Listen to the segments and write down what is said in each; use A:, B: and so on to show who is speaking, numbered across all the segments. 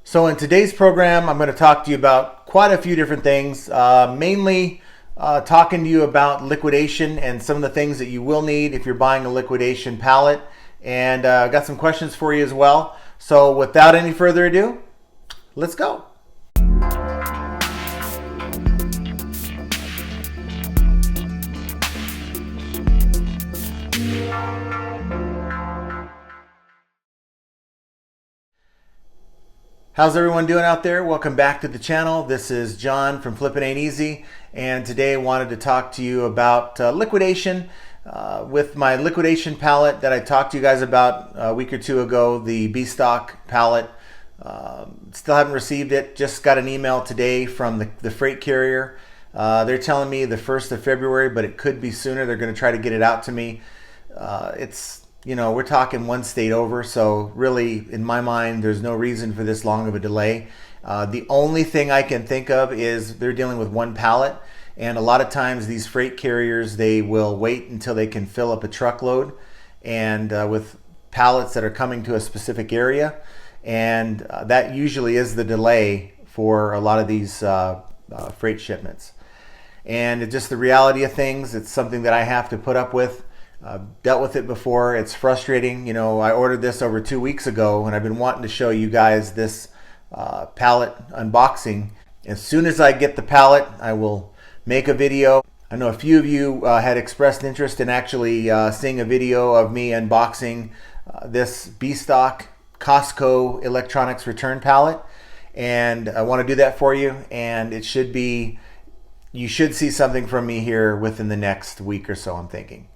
A: So in today's program, I'm going to talk to you about quite a few different things, mainly talking to you about liquidation and some of the things that you will need if you're buying a liquidation pallet. And got some questions for you as well. So without any further ado, let's go. How's everyone doing out there? Welcome back to the channel. This is John from Flippin Ain't Easy, and today I wanted to talk to you about liquidation with my liquidation pallet that I talked to you guys about a week or two ago, the B-Stock pallet. Still haven't received it. Just got an email today from the freight carrier. They're telling me the 1st of February, but it could be sooner. They're going to try to get it out to me. We're talking one state over, so really, in my mind, there's no reason for this long of a delay. The only thing I can think of is they're dealing with one pallet, and a lot of times these freight carriers, they will wait until they can fill up a truckload, and with pallets that are coming to a specific area, and that usually is the delay for a lot of these freight shipments. And it's just the reality of things. It's something that I have to put up with. I've dealt with it before. It's frustrating. I ordered this over 2 weeks ago, and I've been wanting to show you guys this pallet unboxing. As soon as I get the pallet, I will make a video. I know a few of you had expressed interest in actually seeing a video of me unboxing this B-Stock Costco electronics return pallet, and I want to do that for you, and you should see something from me here within the next week or so, I'm thinking.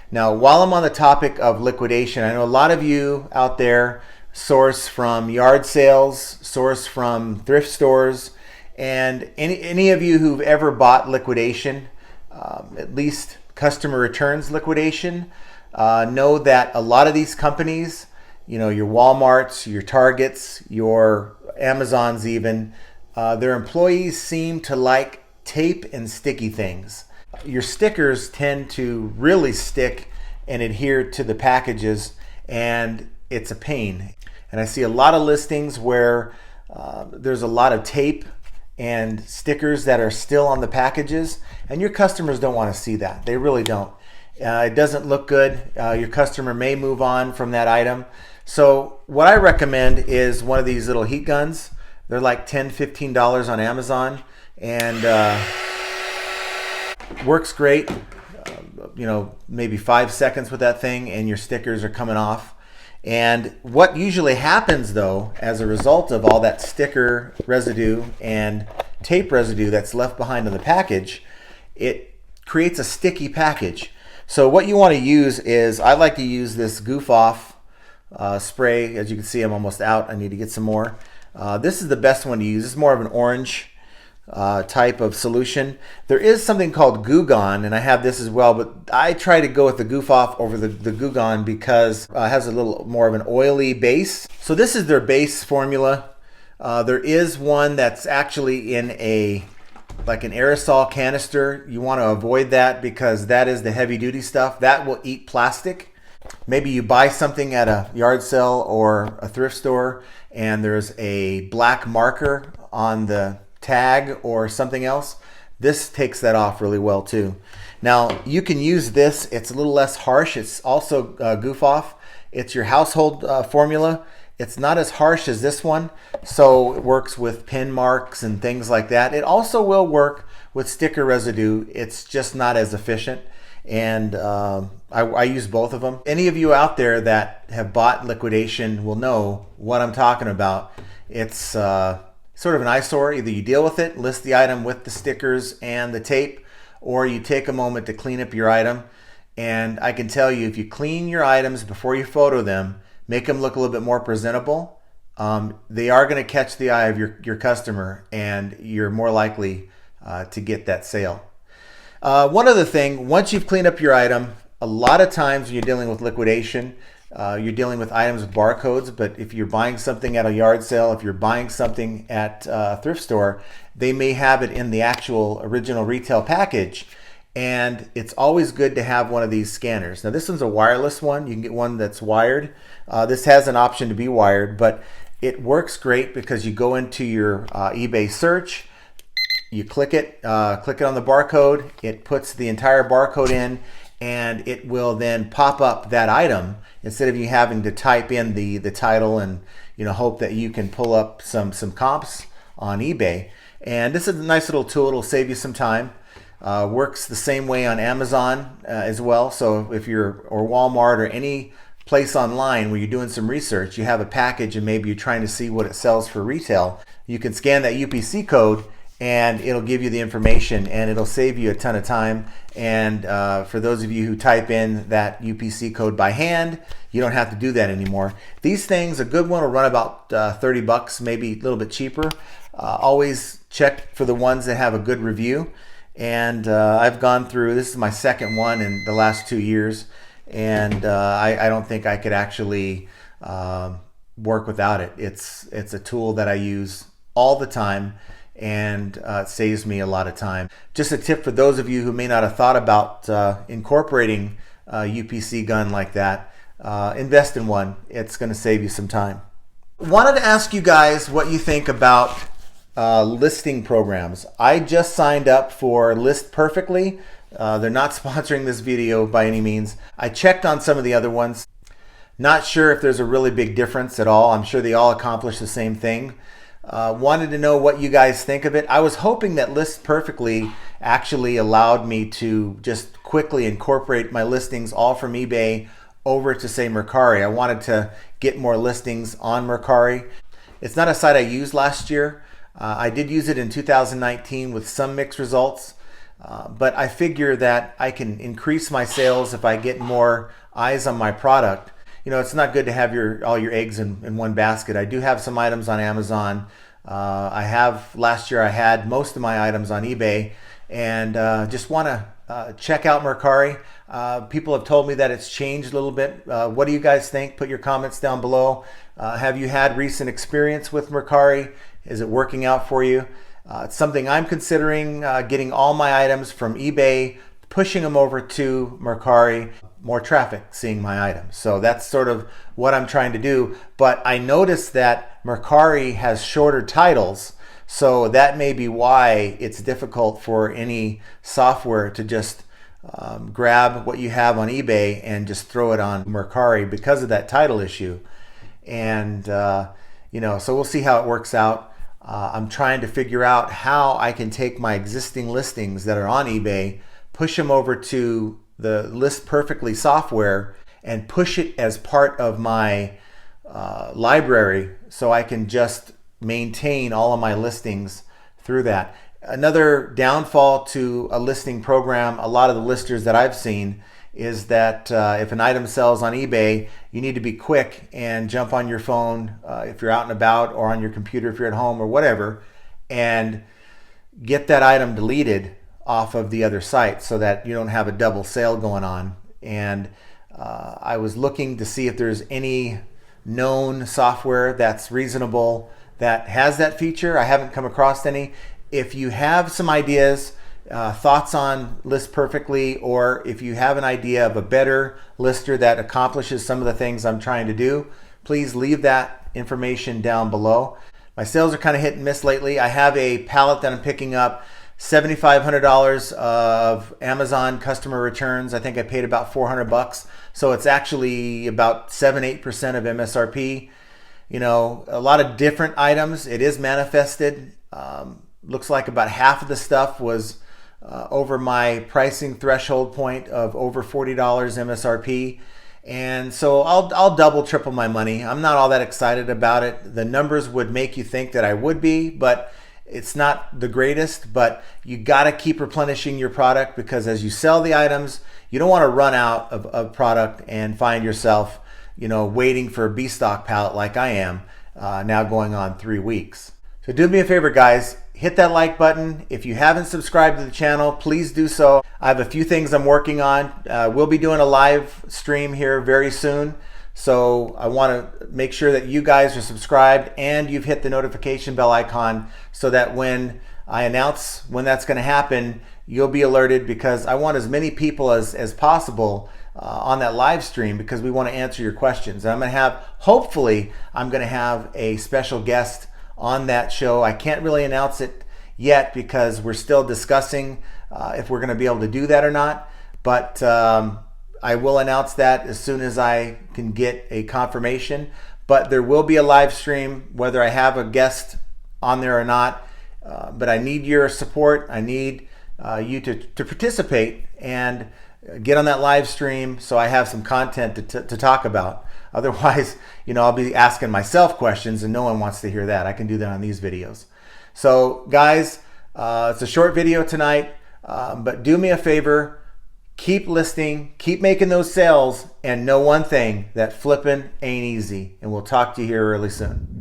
A: Now, while I'm on the topic of liquidation, I know a lot of you out there source from yard sales, source from thrift stores, and any of you who've ever bought liquidation, at least customer returns liquidation, know that a lot of these companies, your Walmarts, your Targets, your Amazons even, their employees seem to like tape and sticky things. Your stickers tend to really stick and adhere to the packages, and it's a pain. And I see a lot of listings where there's a lot of tape and stickers that are still on the packages, and your customers don't want to see that. They really don't. It doesn't look good. Your customer may move on from that item. So what I recommend is one of these little heat guns. They're like $10, $15 on Amazon, and works great. Maybe 5 seconds with that thing and your stickers are coming off. And what usually happens though, as a result of all that sticker residue and tape residue that's left behind on the package, it creates a sticky package. So what you want to use is, I like to use this goof off spray. As you can see, I'm almost out. I need to get some more. This is the best one to use. It's more of an orange type of solution. There is something called Goo Gone, and I have this as well, but I try to go with the goof off over the Goo Gone because it has a little more of an oily base. So this is their base formula. There is one that's actually in like an aerosol canister. You want to avoid that because that is the heavy duty stuff. That will eat plastic. Maybe you buy something at a yard sale or a thrift store and there's a black marker on the tag or something else. This takes that off really well too. Now you can use this. It's a little less harsh. It's also goof off. It's your household formula. It's not as harsh as this one, so it works with pin marks and things like that. It also will work with sticker residue. It's just not as efficient, and I use both of them. Any of you out there that have bought liquidation will know what I'm talking about. It's sort of an eyesore. Either you deal with it, list the item with the stickers and the tape, or you take a moment to clean up your item. And I can tell you, if you clean your items before you photo them, make them look a little bit more presentable, they are going to catch the eye of your customer, and you're more likely to get that sale. One other thing, once you've cleaned up your item, a lot of times when you're dealing with liquidation, you're dealing with items with barcodes, but if you're buying something at a yard sale, if you're buying something at a thrift store, they may have it in the actual original retail package. And it's always good to have one of these scanners. Now this one's a wireless one. You can get one that's wired. This has an option to be wired, but It works great because you go into your eBay search, you click it on the barcode, it puts the entire barcode in, and it will then pop up that item instead of you having to type in the title and hope that you can pull up some comps on eBay. And this is a nice little tool. It'll save you some time. Works the same way on Amazon as well. So if you're, or Walmart, or any place online where you're doing some research, you have a package and maybe you're trying to see what it sells for retail, you can scan that UPC code and it'll give you the information, and it'll save you a ton of time. And for those of you who type in that UPC code by hand, you don't have to do that anymore. These things, a good one will run about 30 bucks, maybe a little bit cheaper. Always check for the ones that have a good review. And I've gone through, this is my second one in the last 2 years, and I don't think I could actually work without it. It's a tool that I use all the time, and it saves me a lot of time. Just a tip for those of you who may not have thought about incorporating a UPC gun like that, invest in one. It's going to save you some time. Wanted to ask you guys what you think about listing programs. I just signed up for List Perfectly. They're not sponsoring this video by any means. I checked on some of the other ones. Not sure if there's a really big difference at all. I'm sure they all accomplish the same thing. Wanted to know what you guys think of it. I was hoping that List Perfectly actually allowed me to just quickly incorporate my listings all from eBay over to, say, Mercari. I wanted to get more listings on Mercari. It's not a site I used last year. I did use it in 2019 with some mixed results, but I figure that I can increase my sales if I get more eyes on my product. It's not good to have all your eggs in one basket. I do have some items on Amazon. Last year I had most of my items on eBay, and just want to check out Mercari. People have told me that it's changed a little bit. What do you guys think? Put your comments down below. Have you had recent experience with Mercari? Is it working out for you? It's something I'm considering, getting all my items from eBay, pushing them over to Mercari, more traffic seeing my items. So that's sort of what I'm trying to do. But I noticed that Mercari has shorter titles, so that may be why it's difficult for any software to just grab what you have on eBay and just throw it on Mercari because of that title issue. And so we'll see how it works out. I'm trying to figure out how I can take my existing listings that are on eBay, push them over to the List Perfectly software, and push it as part of my library so I can just maintain all of my listings through that. Another downfall to a listing program, a lot of the listers that I've seen, is that if an item sells on eBay, you need to be quick and jump on your phone if you're out and about, or on your computer if you're at home or whatever, and get that item deleted off of the other site so that you don't have a double sale going on. And I was looking to see if there's any known software that's reasonable that has that feature. I haven't come across any. If you have some ideas, thoughts on List Perfectly, or if you have an idea of a better lister that accomplishes some of the things I'm trying to do, please leave that information down below. My sales are kind of hit and miss lately. I have a pallet that I'm picking up, $7,500 of Amazon customer returns. I think I paid about 400 bucks. So it's actually about 7-8% of MSRP. A lot of different items. It is manifested. Looks like about half of the stuff was over my pricing threshold point of over $40 MSRP. And so I'll double, triple my money. I'm not all that excited about it. The numbers would make you think that I would be, but it's not the greatest. But you got to keep replenishing your product, because as you sell the items, you don't want to run out of product and find yourself, waiting for a B stock pallet like I am now going on 3 weeks. So do me a favor, guys. Hit that like button. If you haven't subscribed to the channel, please do so. I have a few things I'm working on. We'll be doing a live stream here very soon. So I want to make sure that you guys are subscribed and you've hit the notification bell icon so that when I announce when that's going to happen, you'll be alerted, because I want as many people as possible on that live stream because we want to answer your questions. And I'm going to have, hopefully, I'm going to have a special guest on that show. I can't really announce it yet because we're still discussing if we're going to be able to do that or not. But I will announce that as soon as I can get a confirmation. But there will be a live stream, whether I have a guest on there or not. But I need your support. I need you to participate and get on that live stream so I have some content to talk about. Otherwise, I'll be asking myself questions and no one wants to hear that. I can do that on these videos. So guys, it's a short video tonight, but do me a favor, keep listening, keep making those sales, and know one thing, that flipping ain't easy. And we'll talk to you here really soon.